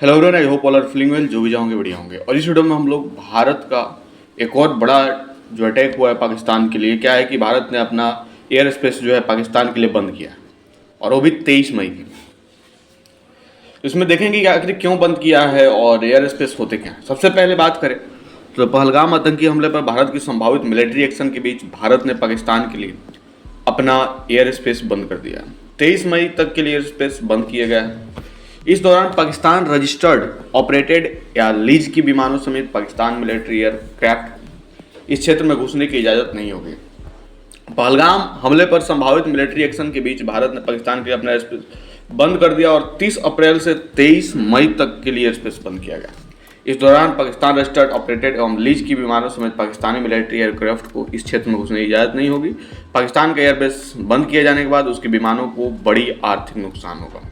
Hello everyone, I hope all are feeling well. जो भी जाओगे बढ़िया होंगे। और इस वीडियो में हम लोग भारत का एक और बड़ा जो अटैक हुआ है पाकिस्तान के लिए, क्या है कि भारत ने अपना एयर स्पेस जो है पाकिस्तान के लिए बंद किया है, और वो भी 23 मई की। इसमें देखेंगे कि आखिर क्यों बंद किया है और एयर स्पेस होते क्या है। सबसे पहले बात करें तो पहलगाम आतंकी हमले पर भारत की संभावित मिलिट्री एक्शन के बीच भारत ने पाकिस्तान के लिए अपना एयर स्पेस बंद कर दिया है। 23 मई तक के लिए एयर स्पेस बंद किया गया है। इस दौरान पाकिस्तान रजिस्टर्ड, ऑपरेटेड या लीज की विमानों समेत पाकिस्तान मिलिट्री एयरक्राफ्ट इस क्षेत्र में घुसने की इजाज़त नहीं होगी। पहलगाम हमले पर संभावित मिलिट्री एक्शन के बीच भारत ने पाकिस्तान के लिए अपना एयरस्पेस बंद कर दिया और 30 अप्रैल से 23 मई तक के लिए एयरस्पेस बंद किया गया। इस दौरान पाकिस्तान रजिस्टर्ड, ऑपरेटेड एवं लीज की विमानों समेत पाकिस्तानी मिलिट्री एयरक्राफ्ट को इस क्षेत्र में घुसने की इजाज़त नहीं होगी। पाकिस्तान का एयरबेस बंद किए जाने के बाद उसके विमानों को बड़ी आर्थिक नुकसान होगा।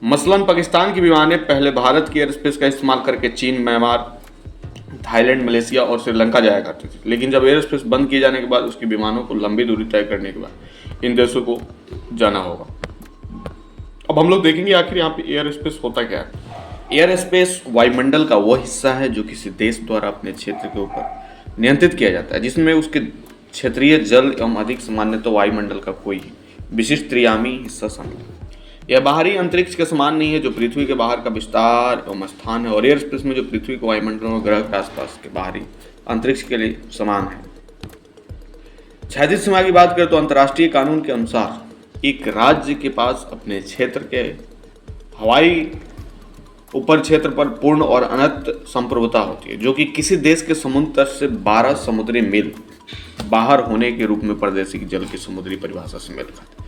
मसलन पाकिस्तान की विमानें पहले भारत की एयर स्पेस का इस्तेमाल करके चीन, म्यांमार, थाईलैंड, मलेशिया और श्रीलंका जाया करती थी, लेकिन जब एयर स्पेस बंद किए जाने के बाद उसकी विमानों को लंबी दूरी तय करने के बाद इन देशों को जाना होगा। अब हम लोग देखेंगे आखिर यहाँ पे एयर स्पेस होता क्या है। एयर स्पेस वायुमंडल का वह हिस्सा है जो किसी देश द्वारा अपने क्षेत्र के ऊपर नियंत्रित किया जाता है, जिसमें उसके क्षेत्रीय जल एवं अधिक सामान्य तो वायुमंडल का कोई विशिष्ट त्रियामी हिस्सा शामिल है। यह बाहरी अंतरिक्ष के समान नहीं है जो पृथ्वी के बाहर का विस्तार एवं स्थान है, और एयर स्पेस में जो पृथ्वी के वायुमंडल और ग्रह के आसपास के बाहरी अंतरिक्ष के लिए समान है। क्षैतिज सीमा की बात करें तो अंतर्राष्ट्रीय कानून के अनुसार एक राज्य के पास अपने क्षेत्र के हवाई ऊपर क्षेत्र पर पूर्ण और अनंत संप्रभुता होती है, जो कि किसी देश के समुद्र तट से 12 समुद्री मील बाहर होने के रूप में प्रादेशिक जल की समुद्री परिभाषा से मेल खाती है।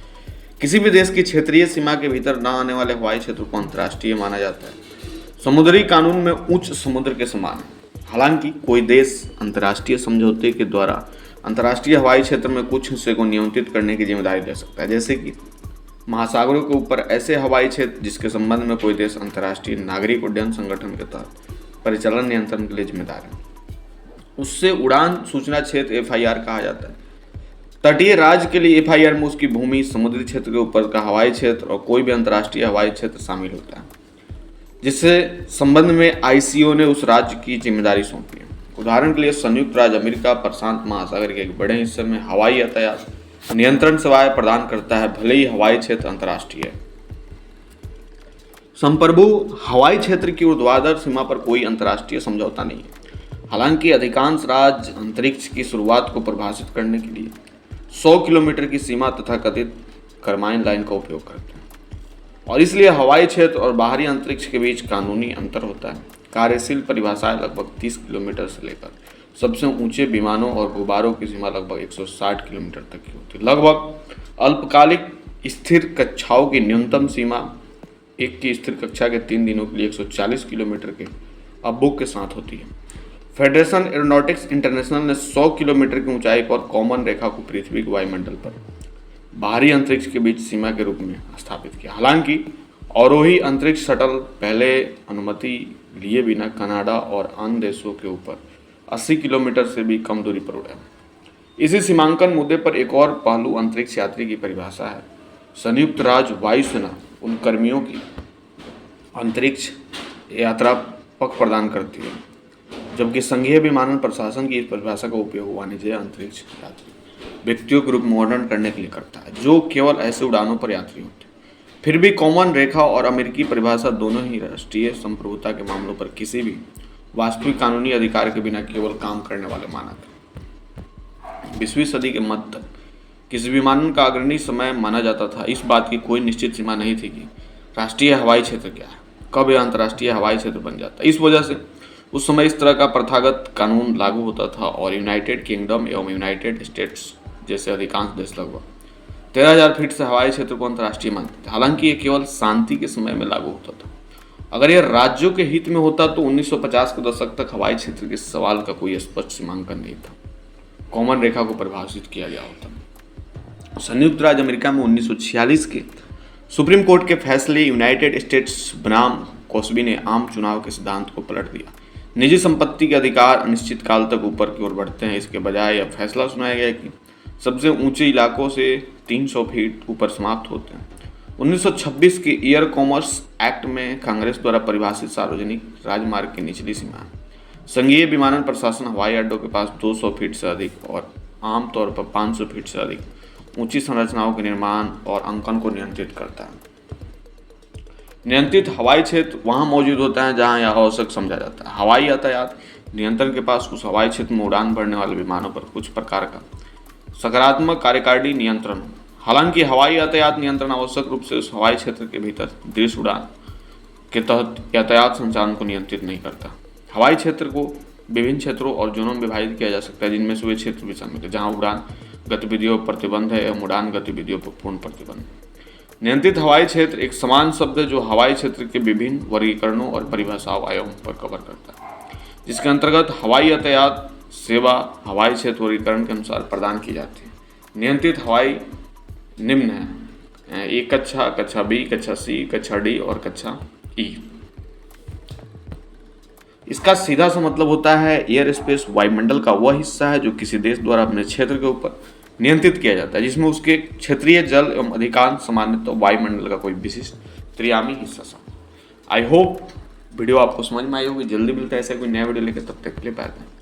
किसी भी देश की क्षेत्रीय सीमा के भीतर न आने वाले हवाई क्षेत्र को अंतर्राष्ट्रीय माना जाता है। समुद्री कानून में उच्च समुद्र के समान है। हालांकि कोई देश अंतर्राष्ट्रीय समझौते के द्वारा अंतर्राष्ट्रीय हवाई क्षेत्र में कुछ हिस्से को नियंत्रित करने की जिम्मेदारी ले सकता है, जैसे कि महासागरों के ऊपर ऐसे हवाई क्षेत्र जिसके संबंध में कोई देश अंतर्राष्ट्रीय नागरिक उड्डयन संगठन के तहत परिचालन नियंत्रण के लिए जिम्मेदार है। उससे उड़ान सूचना क्षेत्र FIR कहा जाता है। तटीय राज्य के लिए FIR में उसकी भूमि, समुद्री क्षेत्र के ऊपर का हवाई क्षेत्र और कोई भी अंतर्राष्ट्रीय हवाई क्षेत्र शामिल होता है, जिससे संबंध में ICO ने उस राज्य की जिम्मेदारी सौंपी है। उदाहरण के लिए संयुक्त राज्य अमेरिका प्रशांत महासागर के एक बड़े हिस्से में हवाई यातायात नियंत्रण सेवाएं प्रदान करता है, भले ही हवाई क्षेत्र अंतर्राष्ट्रीय है। संप्रभु हवाई क्षेत्र की ऊर्ध्वाधर सीमा पर कोई अंतर्राष्ट्रीय समझौता नहीं है। हालांकि अधिकांश राज्य अंतरिक्ष की शुरुआत को परिभाषित करने के लिए 100 किलोमीटर की सीमा तथा कथित करमाइन लाइन का उपयोग करते हैं, और इसलिए हवाई क्षेत्र और बाहरी अंतरिक्ष के बीच कानूनी अंतर होता है। कार्यशील परिभाषाएं लगभग 30 किलोमीटर से लेकर सबसे ऊंचे विमानों और गुब्बारों की सीमा लगभग 160 किलोमीटर तक की होती है। लगभग अल्पकालिक स्थिर कक्षाओं की न्यूनतम सीमा एक की स्थिर कक्षा के 3 दिनों के लिए 140 किलोमीटर के अबुक के साथ होती है। फेडरेशन एरोनॉटिक्स इंटरनेशनल ने 100 किलोमीटर की ऊंचाई पर कॉमन रेखा को पृथ्वी के वायुमंडल पर बाहरी अंतरिक्ष के बीच सीमा के रूप में स्थापित किया। हालांकि अवरोही अंतरिक्ष शटल पहले अनुमति लिए बिना कनाडा और अन्य देशों के ऊपर 80 किलोमीटर से भी कम दूरी पर उड़े। इसी सीमांकन मुद्दे पर एक और पहलू अंतरिक्ष यात्री की परिभाषा है। संयुक्त राज्य वायुसेना उन कर्मियों की अंतरिक्ष यात्रा पक प्रदान करती है, जबकि संघीय विमानन प्रशासन की इस परिभाषा का उपयोग वाणिज्य अंतरिक्ष यात्री व्यक्तियों के रूप में वर्णन करने के लिए करता है, जो केवल ऐसे उड़ानों पर यात्री होते हैं। फिर भी कॉमन रेखा और अमेरिकी परिभाषा दोनों ही राष्ट्रीय संप्रभुता के मामलों पर किसी भी वास्तविक कानूनी अधिकार के बिना केवल काम करने वाले मानक हैं। 20वीं सदी के मध्य तक किसी विमानन का अग्रणी समय माना जाता था। इस बात की कोई निश्चित सीमा नहीं थी कि राष्ट्रीय हवाई क्षेत्र क्या है, कब यह अंतर्राष्ट्रीय हवाई क्षेत्र बन जाता है। इस वजह से उस समय इस तरह का प्रथागत कानून लागू होता था, और यूनाइटेड किंगडम एवं यूनाइटेड स्टेट्स जैसे अधिकांश देश लगभग 13,000 फीट से हवाई क्षेत्र को अंतर्राष्ट्रीय मानते थे। हालांकि ये केवल शांति के समय में लागू होता था। अगर यह राज्यों के हित में होता तो 1950 के दशक तक हवाई क्षेत्र के सवाल का कोई स्पष्ट सीमांकन नहीं था, कॉमन रेखा को परिभाषित किया गया होता। संयुक्त राज्य अमेरिका में 1946 के सुप्रीम कोर्ट के फैसले यूनाइटेड स्टेट्स बनाम कॉस्बी ने आम चुनाव के सिद्धांत को पलट दिया। निजी संपत्ति के अधिकार अनिश्चित काल तक ऊपर की ओर बढ़ते हैं। इसके बजाय यह फैसला सुनाया गया कि सबसे ऊंचे इलाकों से 300 फीट ऊपर समाप्त होते हैं। 1926 के एयर कॉमर्स एक्ट में कांग्रेस द्वारा परिभाषित सार्वजनिक राजमार्ग की निचली सीमा है। संघीय विमानन प्रशासन हवाई अड्डों के पास 200 फीट से अधिक और आमतौर पर 500 फीट से अधिक ऊंची संरचनाओं के निर्माण और अंकन को नियंत्रित करता है। नियंत्रित हवाई क्षेत्र वहां मौजूद होता है जहां यह आवश्यक समझा जाता है। हवाई यातायात नियंत्रण के पास उस हवाई क्षेत्र में उड़ान भरने वाले विमानों पर कुछ प्रकार का सकारात्मक कार्यकारिणी नियंत्रण। हालांकि हवाई यातायात नियंत्रण आवश्यक रूप से उस हवाई क्षेत्र के भीतर दृश्य उड़ान के तहत यातायात संचालन को नियंत्रित नहीं करता। हवाई क्षेत्र को विभिन्न क्षेत्रों और जोनों में विभाजित किया जा सकता है, जिनमें से वे क्षेत्र भी शामिल है जहां उड़ान गतिविधियों पर प्रतिबंध है एवं उड़ान गतिविधियों पर पूर्ण प्रतिबंध है। नियंत्रित हवाई क्षेत्र एक समान शब्द है जो हवाई क्षेत्र के विभिन्न वर्गीकरणों और परिभाषाओं आयामों पर कवर करता है, जिसके अंतर्गत हवाई यातायात सेवा हवाई क्षेत्र वर्गीकरण के अनुसार प्रदान की जाती है। नियंत्रित हवाई निम्न है: एक कक्षा, कक्षा बी, कक्षा सी, कक्षा डी और कक्षा ई। इसका सीधा सा मतलब होता है एयर स्पेस वायुमंडल का वह हिस्सा है जो किसी देश द्वारा अपने क्षेत्र के ऊपर नियंत्रित किया जाता है, जिसमें उसके क्षेत्रीय जल एवं अधिकांश सामान्यतः वायुमंडल का कोई विशिष्ट त्रियामी हिस्सा शामिल। आई होप वीडियो आपको समझ में आई होगी। जल्दी मिलता है ऐसा कोई नया वीडियो लेकर, तब तक के लिए बाय बाय।